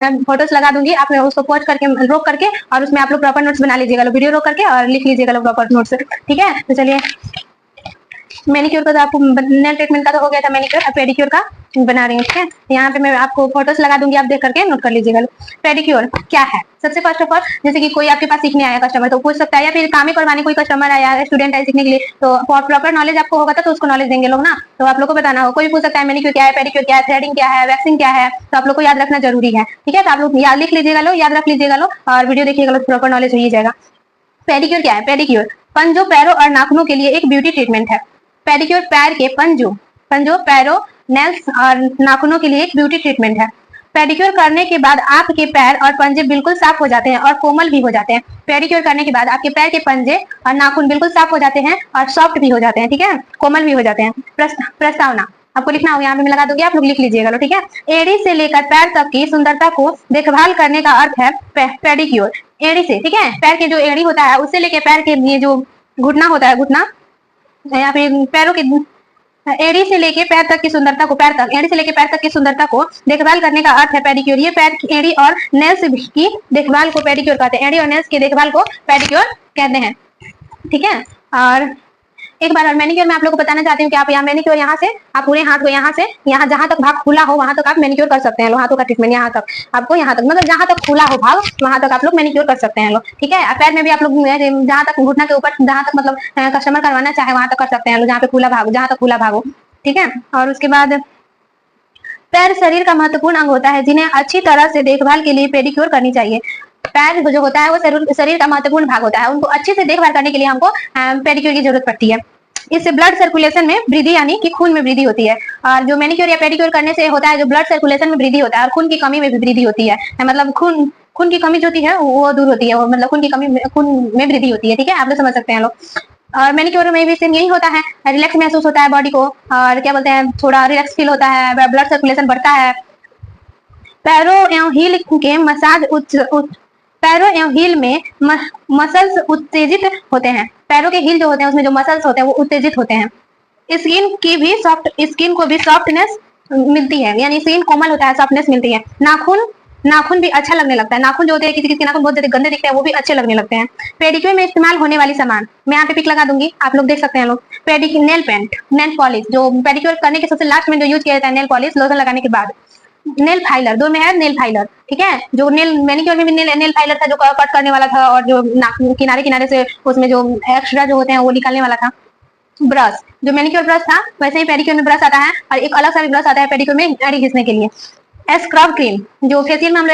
Photos लगा दूंगी, आप उसको पॉज करके रोक करके और उसमें आप लोग प्रॉपर नोट्स बना लीजिएगा, वीडियो रोक करके और लिख लीजिएगा प्रॉपर नोट्स, ठीक है। तो चलिए, मैनिक्योर का तो आपको नेल ट्रीटमेंट का तो हो गया था, मैनिक्योर अब पेडिक्योर का बना रही हूँ, ठीक है। यहाँ पे मैं आपको फोटोस लगा दूंगी, आप देख करके नोट कर लीजिएगा। पेडिक्योर क्या है? सबसे फर्स्ट ऑफ ऑल, जैसे कि कोई आपके पास सीखने आया कस्टमर तो पूछ सकता है, या फिर काम ही करवाने कोई कस्टमर आया, स्टूडेंट आया सीखने के लिए, तो प्रॉपर नॉलेज आपको होगा तो उसको नॉलेज देंगे लोग ना, तो आप लोग को बताना हो। कोई पूछ सकता है मैनिक्योर क्या है, पेडिक्योर क्या है, थ्रेडिंग क्या है, वैक्सिंग क्या है, तो आप लोग को याद रखना जरूरी है, ठीक है। तो आप लोग याद लिख लीजिएगा लो, याद रख लीजिएगा लो, और वीडियो देखिएगा लो, प्रॉपर नॉलेज हो ही जाएगा। पेडिक्योर क्या है? पेडिक्योर पंजों, पैरों और नाखूनों के लिए एक ब्यूटी ट्रीटमेंट है। पेडिक्योर पैर के पंजों, पैरों, नेल्स और नाखूनों के लिए एक ब्यूटी ट्रीटमेंट है। पेडिक्योर करने के बाद आपके पैर और पंजे बिल्कुल साफ हो जाते हैं और कोमल भी हो जाते हैं। पेडिक्योर करने के बाद आपके पैर के पंजे और नाखून बिल्कुल साफ हो जाते हैं और सॉफ्ट भी हो जाते हैं, ठीक है, कोमल भी हो जाते हैं। प्रस्तावना आपको लिखना होगा, यहाँ पे मैं लगा दूंगी, आप लोग लिख लीजिएगा लो, ठीक है। एड़ी से लेकर पैर तक की सुंदरता को देखभाल करने का अर्थ है पेडिक्योर। एड़ी से, ठीक है, पैर के जो एड़ी होता है उससे लेके पैर के ये जो घुटना होता है, घुटना या फिर पैरों के एड़ी से लेके पैर तक की सुंदरता को, पैर तक, एड़ी से लेके पैर तक की सुंदरता को देखभाल करने का अर्थ है पेडिक्योर। ये पैर की एड़ी और नेल्स की देखभाल को पेडिक्योर कहते हैं। एड़ी और नेल्स की देखभाल को पेडिक्योर कहते हैं, ठीक है। और एक बार और मैनिक्योर में आप लोगों को बताना चाहती हूँ कि आप यहाँ मैनिक्योर यहाँ से आप पूरे हाथ को यहाँ से यहाँ जहाँ तक भाग खुला हो वहां तक आप मैनिक्योर कर सकते हैं लो, हाथों का ट्रीटमेंट यहाँ तक आपको, यहाँ तक मतलब जहाँ तक खुला हो भाग वहां तक आप लोग मैनिक्योर कर सकते हैं लो, ठीक है। पैर में भी आप लोग जहाँ तक घुटना के ऊपर जहाँ तक मतलब कस्टमर करवाना चाहे वहां तक कर सकते हैं लो, जहाँ पे खुला भाग, जहाँ तक खुला भाग हो, ठीक है। और उसके बाद पैर शरीर का महत्वपूर्ण अंग होता है जिन्हें अच्छी तरह से देखभाल के लिए पेडिक्योर करनी चाहिए। पैर जो होता है वो शरीर का महत्वपूर्ण भाग होता है, उनको अच्छे से देखभाल करने के लिए हमको पेडिक्योर की जरूरत पड़ती है। इससे ब्लड सर्कुलेशन में वृद्धि यानी कि खून में वृद्धि होती है। और जो मैनिक्योर या पेडिक्योर करने से होता है, जो ब्लड सर्कुलेशन में वृद्धि होता है और खून की कमी में भी वृद्धि होती है, मतलब खून की कमी जो होती है वो दूर होती है, मतलब खून की कमी, खून में वृद्धि होती है, ठीक है, आप लोग समझ सकते हैं लोग। और मैनिक्योर में भी सेम यही होता है, रिलैक्स महसूस होता है बॉडी को, और क्या बोलते हैं, थोड़ा रिलैक्स फील होता है, ब्लड सर्कुलेशन बढ़ता है। पैरों एवं हील के मसाज पैरों एवं हील में मसल्स उत्तेजित होते हैं। पैरों के हील जो होते हैं उसमें जो मसल्स होते हैं वो उत्तेजित होते हैं। स्किन को भी सॉफ्टनेस मिलती है, यानी स्किन कोमल होता है, सॉफ्टनेस मिलती है। नाखून भी अच्छा लगने लगता है। नाखून जो होते हैं, किसी किसी के नाखून बहुत गंदे दिखते हैं, वो भी अच्छे लगने लगते हैं। पेडिक्योर में इस्तेमाल होने वाली सामान मैं यहाँ पे पिक लगा दूंगी, आप लोग देख सकते हैं लोग। Pedicure nail paint, nail polish, जो पेडिक्योर करने के सबसे लास्ट में जो यूज किया जाता है, नेल पॉलिश लोशन लगाने के बाद। नेल फाइलर, दो में है नेल फाइलर, ठीक है, जो नेल मैनिक्योर में भी नेल फाइलर था जो कट करने वाला था, और जो किनारे किनारे से उसमें जो एक्स्ट्रा जो होते हैं वो निकालने वाला था। ब्रश, जो मैनिक्योर ब्रश था वैसे ही पेडिक्योर में ब्रश आता है, और एक अलग सा भी ब्रश आता है पेडिक्योर में दाढ़ी घिसने के लिए। स्क्रब क्रीम, जो फेशियल में हम